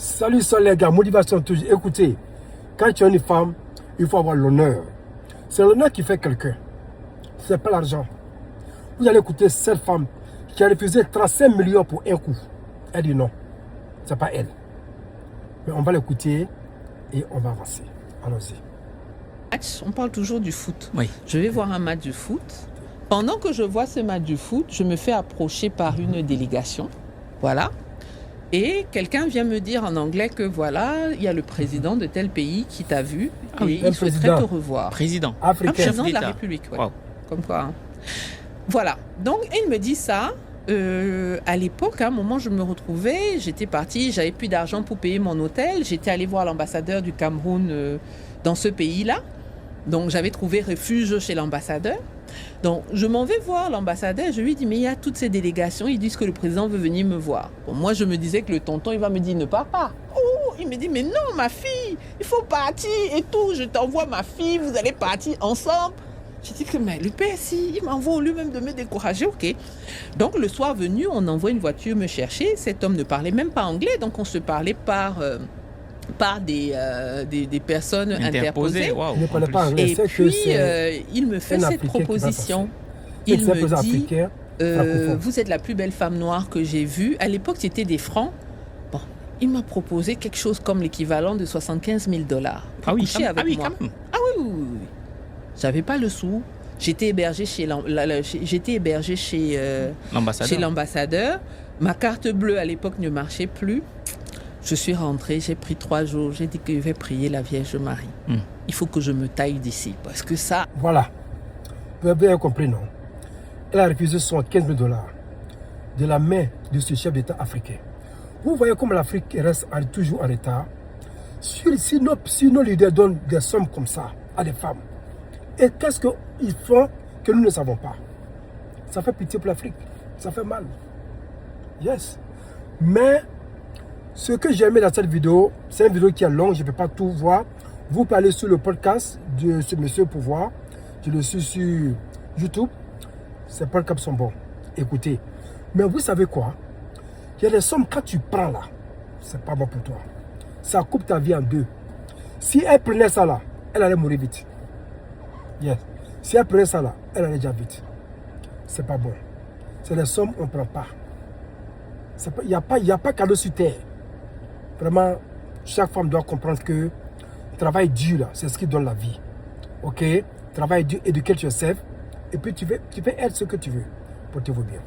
Salut, les gars, motivation toujours. Écoutez, quand tu es une femme, il faut avoir l'honneur. C'est l'honneur qui fait quelqu'un. C'est pas l'argent. Vous allez écouter cette femme qui a refusé 35 millions pour un coup. Elle dit non, c'est pas elle. Mais on va l'écouter et on va avancer. Allons-y. On parle toujours du foot. Oui. Je vais voir un match de foot. Pendant que je vois ce match de foot, je me fais approcher par une délégation. Voilà. Et quelqu'un vient me dire en anglais que voilà, il y a le président de tel pays qui t'a vu et il souhaiterait te revoir. Président. Africain. Un président de la République, ouais. Wow. Comme quoi. Hein. Voilà. Donc, il me dit ça. À l'époque, à un moment, je me retrouvais, j'étais partie, j'avais plus d'argent pour payer mon hôtel. J'étais allée voir l'ambassadeur du Cameroun dans ce pays-là. Donc, j'avais trouvé refuge chez l'ambassadeur. Donc, je m'en vais voir l'ambassadeur. Je lui dis, mais il y a toutes ces délégations. Ils disent que le président veut venir me voir. Bon, moi, je me disais que le tonton, il va me dire, ne pars pas. Oh, il me dit, mais non, ma fille, il faut partir et tout. Je t'envoie ma fille, vous allez partir ensemble. J'ai dit que, mais le père, si, il m'envoie au lieu même de me décourager, ok. Donc, le soir venu, on envoie une voiture me chercher. Cet homme ne parlait même pas anglais, donc on se parlait par des personnes interposées. Wow, Il ne parlait pas anglais. Et puis, il me fait cette proposition. Il me dit, vous êtes la plus belle femme noire que j'ai vue. À l'époque, c'était des francs. Bon, il m'a proposé quelque chose comme l'équivalent de 75 000 $. Ah oui, coucher avec moi. quand même. Ah oui, oui, oui. J'avais pas le sou. J'étais hébergée chez l'ambassadeur. Ma carte bleue à l'époque ne marchait plus. Je suis rentrée, j'ai pris 3 jours. J'ai dit que je vais prier la Vierge Marie. Il faut que je me taille d'ici parce que ça. Voilà. Vous avez bien compris, non? Elle a refusé 75 000 $ de la main de ce chef d'État africain. Vous voyez comme l'Afrique reste toujours en retard. Si nos leaders donnent des sommes comme ça à des femmes, et qu'est-ce qu'ils font que nous ne savons pas? Ça fait pitié pour l'Afrique. Ça fait mal. Yes. Mais ce que j'ai aimé dans cette vidéo, c'est une vidéo qui est longue, je ne peux pas tout voir. Vous pouvez aller sur le podcast de ce monsieur pour voir. Je le suis sur YouTube. Ces podcasts sont bons. Écoutez. Mais vous savez quoi? Il y a des sommes, quand tu prends là, c'est pas bon pour toi. Ça coupe ta vie en deux. Si elle prenait ça là, elle allait mourir vite. Yes. Si elle prenait ça là, elle allait déjà vite. C'est pas bon. C'est des sommes on ne prend pas. Il n'y a pas cadeau sur terre. Vraiment, chaque femme doit comprendre que le travail dur, là, c'est ce qui donne la vie. Ok? Travail dur, éduquer yourself. Et puis tu fais être ce que tu veux. Portez-vous bien.